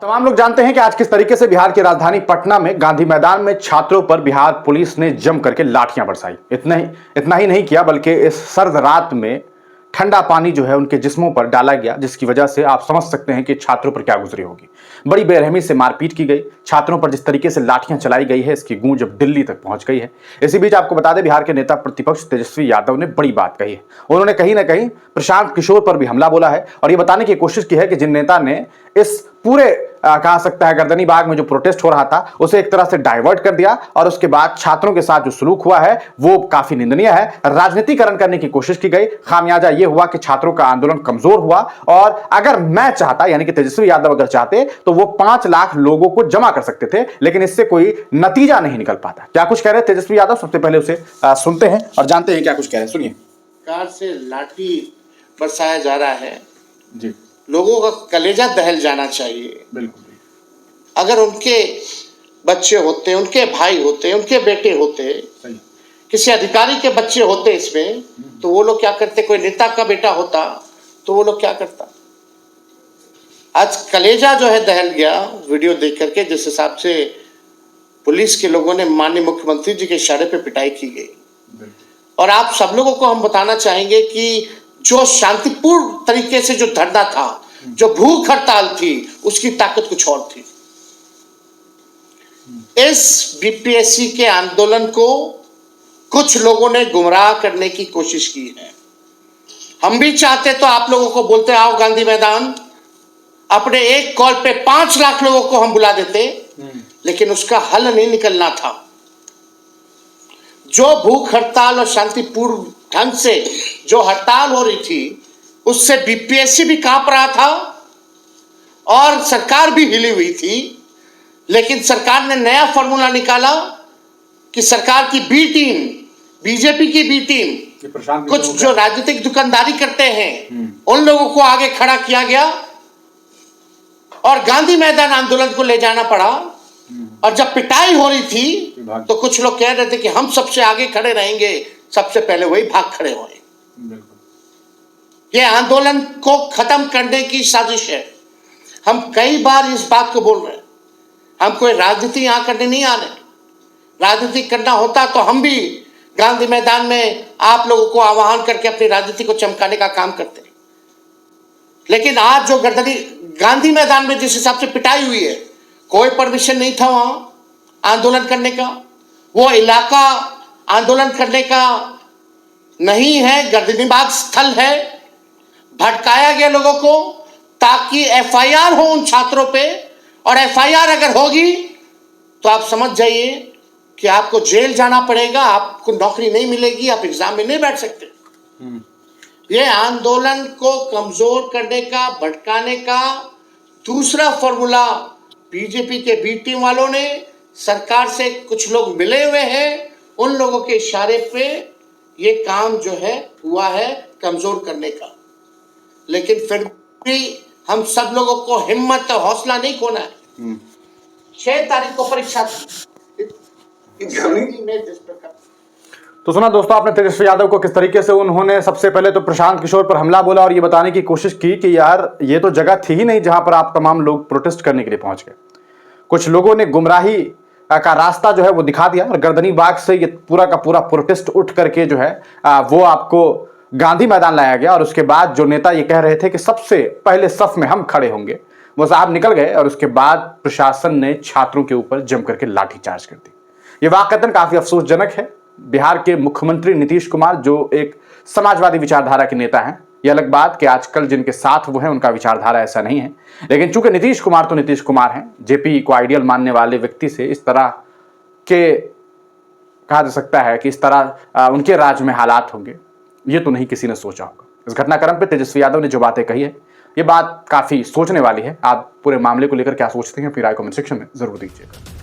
तमाम लोग जानते हैं कि आज किस तरीके से बिहार की राजधानी पटना में गांधी मैदान में छात्रों पर बिहार पुलिस ने जम करके लाठियां बरसाई। इतना ही नहीं किया बल्कि इस सर्द रात में ठंडा पानी जो है उनके जिस्मों पर डाला गया, जिसकी वजह से आप समझ सकते हैं कि छात्रों पर क्या गुजरी होगी। बड़ी बेरहमी से मारपीट की गई, छात्रों पर जिस तरीके से लाठियां चलाई गई है इसकी गूंज अब दिल्ली तक पहुंच गई है। इसी बीच आपको बता दें, बिहार के नेता प्रतिपक्ष तेजस्वी यादव ने बड़ी बात कही है। उन्होंने कहीं ना कहीं प्रशांत किशोर पर भी हमला बोला है और यह बताने की कोशिश की है कि जिन नेता ने इस पूरे कहा सकता है गर्दनी बाग में जो प्रोटेस्ट हो रहा था उसे एक तरह से डाइवर्ट कर दिया और उसके बाद छात्रों के साथ जो सलूक हुआ है वो काफी निंदनीय है। राजनीतिकरण करने की कोशिश की गई, खामियाजा ये हुआ कि छात्रों का आंदोलन कमजोर हुआ। और अगर मैं चाहता, यानी कि तेजस्वी यादव अगर चाहते तो वो 5 लाख लोगों को जमा कर सकते थे, लेकिन इससे कोई नतीजा नहीं निकल पाता। क्या कुछ कह रहे हैं तेजस्वी यादव, सबसे पहले उसे सुनते हैं और जानते हैं क्या कुछ कह रहे हैं। सुनिए। कार से लाठी बरसाया जा रहा है जी, लोगों का कलेजा दहल जाना चाहिए। बिल्कुल। अगर उनके बच्चे होते, उनके भाई होते, उनके बेटे होते, किसी अधिकारी के बच्चे होते इसमें, तो वो लोग क्या करते? कोई नेता का बेटा होता तो वो लोग क्या करता? आज कलेजा जो है दहल गया वीडियो देख करके, जिस हिसाब से पुलिस के लोगों ने माननीय मुख्यमंत्री जी के इशारे पे पिटाई की गई। और आप सब लोगों को हम बताना चाहेंगे कि जो शांतिपूर्ण तरीके से जो धरना था, जो भूख हड़ताल थी, उसकी ताकत कुछ और थी। इस बीपीएससी के आंदोलन को कुछ लोगों ने गुमराह करने की कोशिश की है। हम भी चाहते तो आप लोगों को बोलते आओ गांधी मैदान, अपने एक कॉल पे 5 लाख लोगों को हम बुला देते, लेकिन उसका हल नहीं निकलना था। जो भूख हड़ताल और शांतिपूर्ण ढंग से जो हड़ताल हो रही थी, उससे बीपीएससी भी कांप रहा था और सरकार भी हिली हुई थी। लेकिन सरकार ने नया फॉर्मूला निकाला कि सरकार की बी टीम, बीजेपी की बी टीम, कुछ जो राजनीतिक दुकानदारी करते हैं उन लोगों को आगे खड़ा किया गया और गांधी मैदान आंदोलन को ले जाना पड़ा। और जब पिटाई हो रही थी तो कुछ लोग कह रहे थे कि हम सबसे आगे खड़े रहेंगे, सबसे पहले वही भाग खड़े हुए। यह आंदोलन को खत्म करने की साजिश है। हम कई बार इस बात को बोल रहे हैं, हम कोई राजनीति यहां करने नहीं आ रहे। राजनीति करना होता तो हम भी गांधी मैदान में आप लोगों को आह्वान करके अपनी राजनीति को चमकाने का काम करते। लेकिन आज जो गर्दनी गांधी मैदान में जिस हिसाब से पिटाई हुई है, कोई परमिशन नहीं था वहां आंदोलन करने का। वो इलाका आंदोलन करने का नहीं है, गर्दनीबाग स्थल है। भटकाया गया लोगों को ताकि एफआईआर हो उन छात्रों पे, और एफआईआर अगर होगी तो आप समझ जाइए कि आपको जेल जाना पड़ेगा, आपको नौकरी नहीं मिलेगी, आप एग्जाम में नहीं बैठ सकते। ये आंदोलन को कमजोर करने का, भटकाने का दूसरा फॉर्मूला बीजेपी के बी टीम वालों ने, सरकार से कुछ लोग मिले हुए हैं, उन लोगों के इशारे पे ये काम जो है हुआ है कमजोर करने का। लेकिन फिर भी हम सब लोगों को हिम्मत और हौसला नहीं खोना है। 6 तारीख को परीक्षा तो सुना दोस्तों आपने तेजस्वी यादव को किस तरीके से उन्होंने सबसे पहले तो प्रशांत किशोर पर हमला बोला और ये बताने की कोशिश की कि यार ये तो जगह थी ही नहीं जहां पर आप तमाम लोग प्रोटेस्ट करने के लिए पहुंच गए। कुछ लोगों ने गुमराही का रास्ता जो है वो दिखा दिया और गर्दनी बाग से ये पूरा का पूरा प्रोटेस्ट उठ करके जो है वो आपको गांधी मैदान लाया गया। और उसके बाद जो नेता ये कह रहे थे कि सबसे पहले सफ में हम खड़े होंगे, वो साहब निकल गए और उसके बाद प्रशासन ने छात्रों के ऊपर जम करके लाठीचार्ज कर दी। ये वाकईतन काफी अफसोसजनक है। बिहार के मुख्यमंत्री नीतीश कुमार जो एक समाजवादी विचारधारा के नेता हैं, यह अलग बात कि आजकल जिनके साथ वो हैं उनका विचारधारा ऐसा नहीं है, लेकिन चूंकि नीतीश कुमार तो नीतीश कुमार हैं, जेपी को आइडियल मानने वाले व्यक्ति से इस तरह के कहा जा सकता है कि इस तरह उनके राज में हालात होंगे, ये तो नहीं किसी ने सोचा होगा। इस घटनाक्रम पे तेजस्वी यादव ने जो बातें कही है, ये बात काफी सोचने वाली है। आप पूरे मामले को लेकर क्या सोचते हैं, अपनी राय कमेंट सेक्शन में जरूर दीजिएगा।